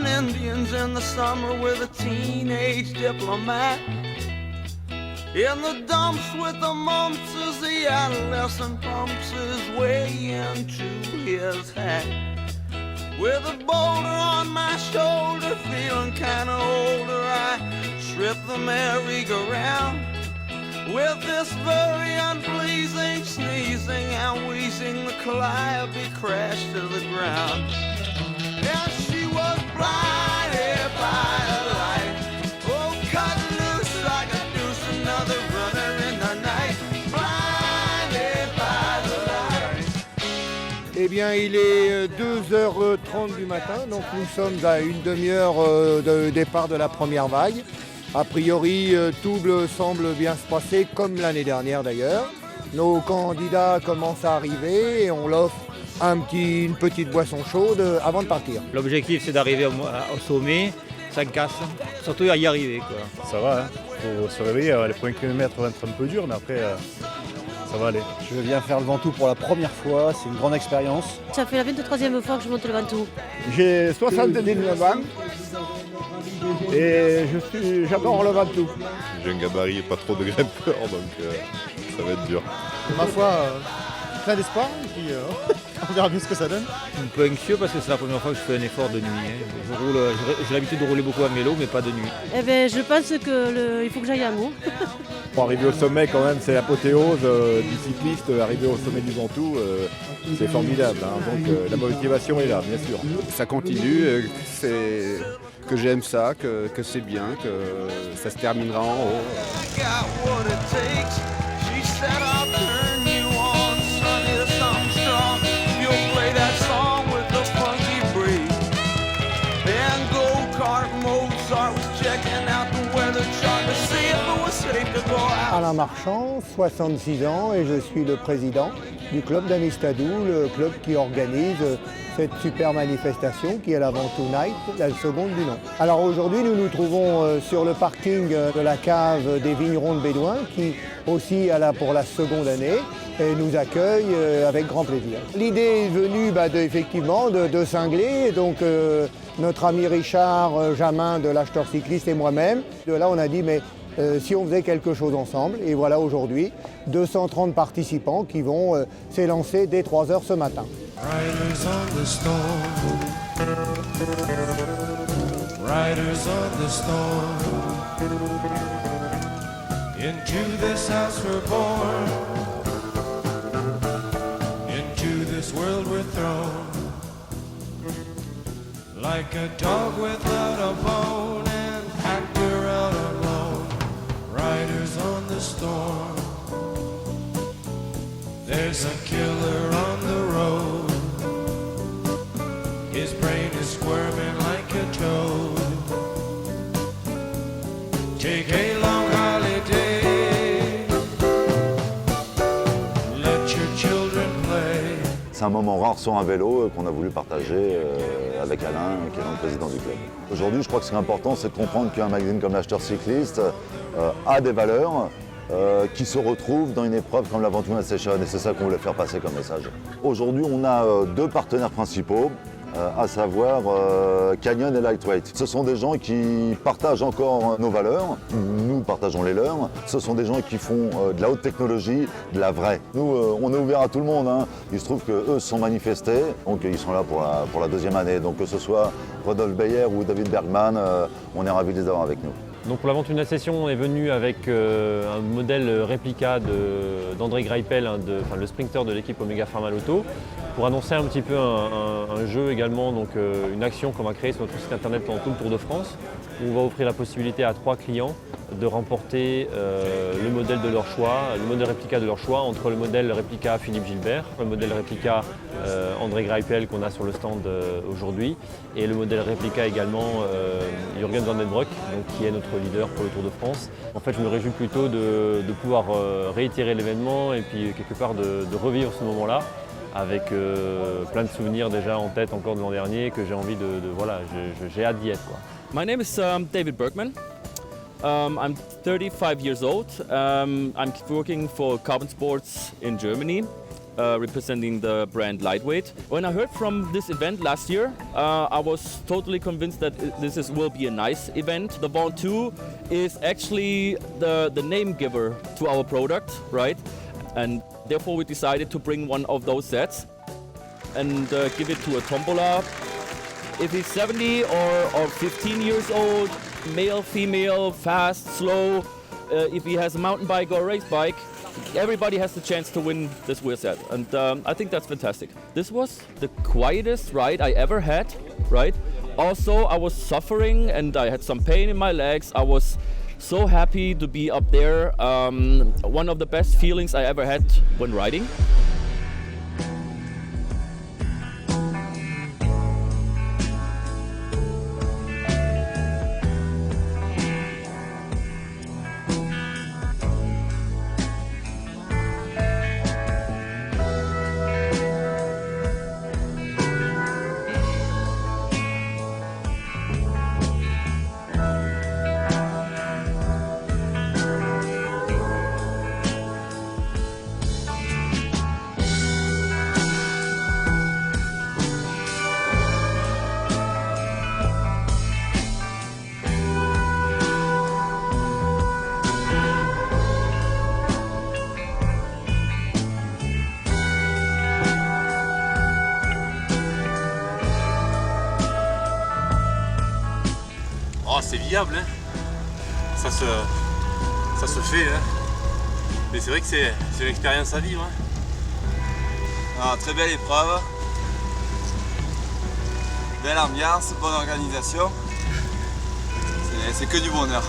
Fighting Indians in the summer with a teenage diplomat. In the dumps with the mumps as the adolescent pumps his way into his hat. With a boulder on my shoulder, feeling kinda older, I trip the merry-go-round. With this very unpleasing sneezing and wheezing, the calliope crashed to the ground. And she was blinded by the light, oh, cut loose like a deuce, another runner in the night, blinded by the light. Eh bien, il est 2h30 du matin, donc nous sommes à une demi-heure de départ de la première vague. A priori, tout semble bien se passer, comme l'année dernière d'ailleurs. Nos candidats commencent à arriver et on leur offre une petite boisson chaude avant de partir. L'objectif, c'est d'arriver au sommet, ça casse, surtout à y arriver, quoi. Ça va, hein. Faut se réveiller, les premiers kilomètres vont être un peu durs, mais après, ça va aller. Je viens faire le Ventoux pour la première fois, c'est une grande expérience. Ça fait la 23e fois que je monte le Ventoux. J'ai 79 ans et j'adore le Ventoux. J'ai un gabarit et pas trop de grimpeurs, donc ça va être dur. Ma foi, plein d'espoir, et puis on verra bien ce que ça donne. Un peu anxieux parce que c'est la première fois que je fais un effort de nuit. J'ai l'habitude de rouler beaucoup en vélo, mais pas de nuit. Eh bien, je pense qu'il faut que j'aille à Meaux. Pour arriver au sommet, quand même, c'est l'apothéose du cycliste. Arriver au sommet du Ventoux, c'est formidable. Hein. Donc la motivation est là, bien sûr. Ça continue, que j'aime ça, que c'est bien, que ça se terminera en haut. Alain Marchand, 66 ans, et je suis le président du club d'Amistadou, le club qui organise cette super manifestation qui est la Ventoux Night, la seconde du nom. Alors aujourd'hui, nous nous trouvons sur le parking de la cave des Vignerons de Bédouin, qui aussi est là pour la seconde année et nous accueille avec grand plaisir. L'idée est venue effectivement de cingler, donc notre ami Richard Jamin de l'Acheteur Cycliste et moi-même. De là, on a dit, mais si on faisait quelque chose ensemble, et voilà aujourd'hui 230 participants qui vont s'élancer dès 3h ce matin. Riders on the storm, riders on the storm, into this house we're born, into this world we're thrown, like a dog without a bone, and actor out alone, riders on the storm, there's a killer on the road. His brain is squirming like a toad. Take a long holiday. Let your children play. C'est un moment rare sur un vélo qu'on a voulu partager avec Alain, qui est le président du club. Aujourd'hui, je crois que ce qui est important, c'est de comprendre qu'un magazine comme l'Acheteur Cycliste a des valeurs qui se retrouvent dans une épreuve comme la Ventoux Night Session, et c'est ça qu'on voulait faire passer comme message. Aujourd'hui, on a deux partenaires principaux, à savoir Canyon et Lightweight. Ce sont des gens qui partagent encore nos valeurs, nous partageons les leurs. Ce sont des gens qui font de la haute technologie, de la vraie. Nous, on est ouvert à tout le monde. Hein. Il se trouve qu'eux se sont manifestés, donc ils sont là pour la deuxième année. Donc que ce soit Rodolphe Beyer ou David Bergman, on est ravis de les avoir avec nous. Donc pour la Ventoux Night Session, on est venu avec un modèle réplica d'André Greipel, le sprinter de l'équipe Omega Pharma Lotto, pour annoncer un petit peu un jeu également, donc une action qu'on va créer sur notre site internet pendant tout le Tour de France, où on va offrir la possibilité à 3 clients de remporter le modèle de leur choix, le modèle réplica de leur choix, entre le modèle réplica Philippe Gilbert, le modèle réplica André Greipel qu'on a sur le stand aujourd'hui, et le modèle réplica également Jürgen Van den Broek, donc, qui est notre leader pour le Tour de France. En fait, je me réjouis plutôt de pouvoir réitérer l'événement et puis quelque part de revivre ce moment-là, avec plein de souvenirs déjà en tête encore de l'an dernier, que j'ai envie voilà, j'ai hâte d'y être, quoi. My name is David Bergman. I'm 35 years old. I'm working for Carbon Sports in Germany. representing the brand Lightweight. When I heard from this event last year, I was totally convinced that will be a nice event. The Vaughan 2 is actually the name giver to our product, right? And therefore we decided to bring one of those sets and give it to a tombola. If he's 70 or 15 years old, male, female, fast, slow, if he has a mountain bike or a race bike, everybody has the chance to win this wheel set. And I think that's fantastic. This was the quietest ride I ever had, right? Also, I was suffering and I had some pain in my legs. I was so happy to be up there. One of the best feelings I ever had when riding. Oh, c'est viable, hein. Ça se fait, hein. Mais c'est vrai que c'est une expérience à vivre. Hein. Ah, très belle épreuve, belle ambiance, bonne organisation, c'est que du bonheur.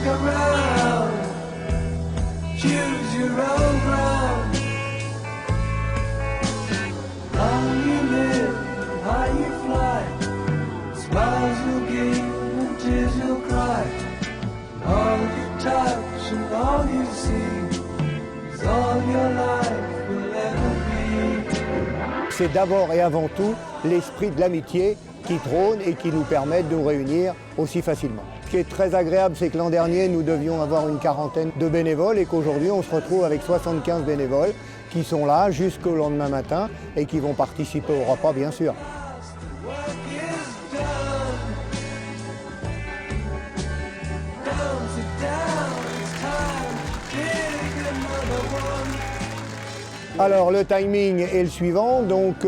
Around, choose your own ground. How you live, how you fly, smiles you'll give and tears you'll cry. All you touch and all you see is all your life will ever be. C'est d'abord et avant tout l'esprit de l'amitié qui trône et qui nous permet de nous réunir aussi facilement. Ce qui est très agréable, c'est que l'an dernier, nous devions avoir une quarantaine de bénévoles et qu'aujourd'hui, on se retrouve avec 75 bénévoles qui sont là jusqu'au lendemain matin et qui vont participer au repas, bien sûr. Alors le timing est le suivant, donc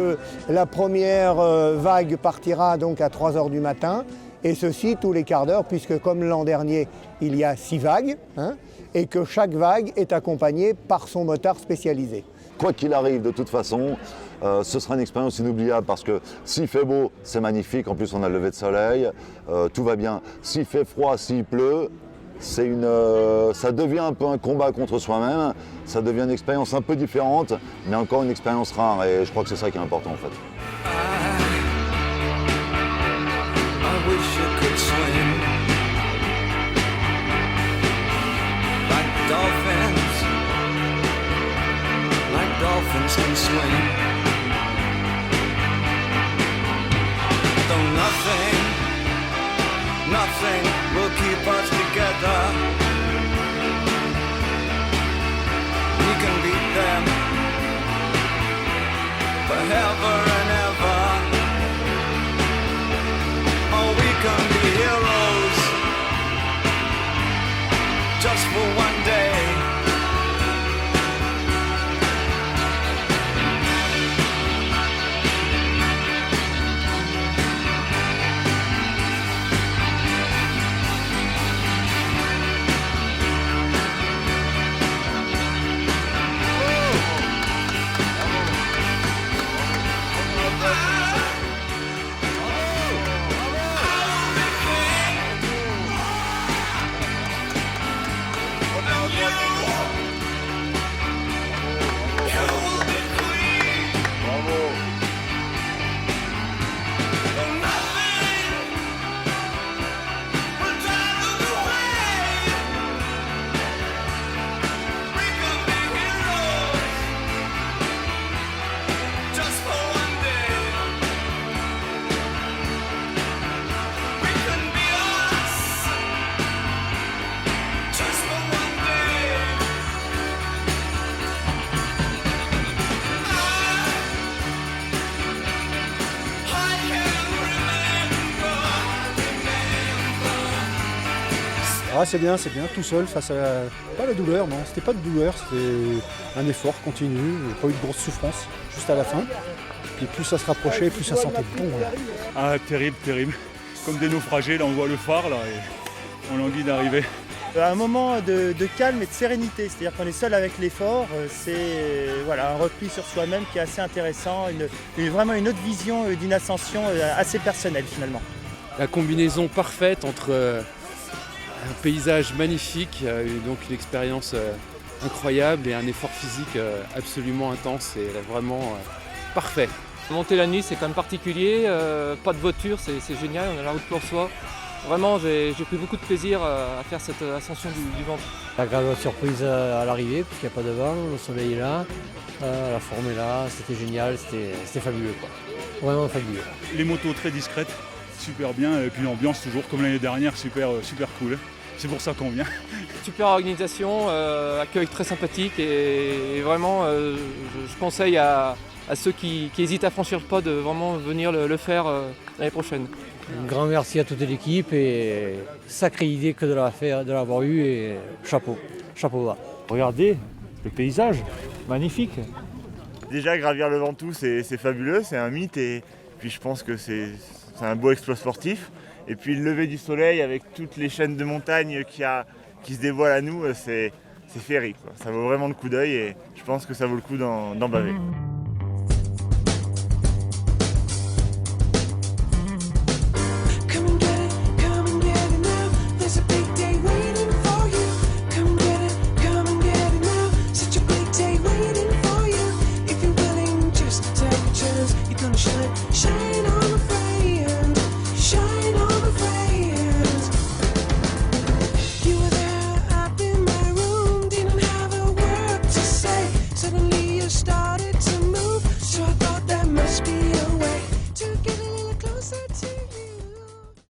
la première vague partira donc à 3 h du matin et ceci tous les quarts d'heure puisque comme l'an dernier il y a 6 vagues et que chaque vague est accompagnée par son motard spécialisé. Quoi qu'il arrive de toute façon, ce sera une expérience inoubliable parce que s'il fait beau, c'est magnifique, en plus on a le lever de soleil, tout va bien. S'il fait froid, s'il pleut, ça devient un peu un combat contre soi-même, ça devient une expérience un peu différente, mais encore une expérience rare et je crois que c'est ça qui est important en fait. I wish you could swim like dolphins can swim. Though nothing will keep us together. We can beat them forever and ever. Oh, we can be heroes just for one day. Ah, c'est bien, tout seul face à pas la douleur, non, c'était pas de douleur, c'était un effort continu, pas eu de grosse souffrance, juste à la fin. Puis plus ça se rapprochait, plus ça sentait bon. Là. Ah, terrible, terrible. Comme des naufragés, là on voit le phare là et on languit d'arriver. Un moment de calme et de sérénité, c'est-à-dire qu'on est seul avec l'effort, c'est voilà, un repli sur soi-même qui est assez intéressant, vraiment une autre vision d'une ascension assez personnelle finalement. La combinaison parfaite entre un paysage magnifique, donc une expérience incroyable et un effort physique absolument intense et vraiment parfait. Monter la nuit c'est quand même particulier, pas de voiture, c'est génial, on a la route pour soi. Vraiment j'ai pris beaucoup de plaisir à faire cette ascension du ventre. Agréable surprise à l'arrivée parce qu'il n'y a pas de vent, le soleil est là, la forme est là, c'était génial, c'était fabuleux quoi. Vraiment fabuleux. Les motos très discrètes, super bien, et puis l'ambiance toujours comme l'année dernière, super cool. C'est pour ça qu'on vient. Super organisation, accueil très sympathique et vraiment je conseille à ceux qui hésitent à franchir le pas de vraiment venir le faire l'année prochaine. Un grand merci à toute l'équipe et sacrée idée que de l'avoir eu et chapeau bas. Regardez le paysage, magnifique. Déjà gravir le Ventoux c'est fabuleux, c'est un mythe et puis je pense que c'est un beau exploit sportif. Et puis le lever du soleil avec toutes les chaînes de montagnes qui se dévoilent à nous, c'est féerique. Ça vaut vraiment le coup d'œil et je pense que ça vaut le coup d'en baver.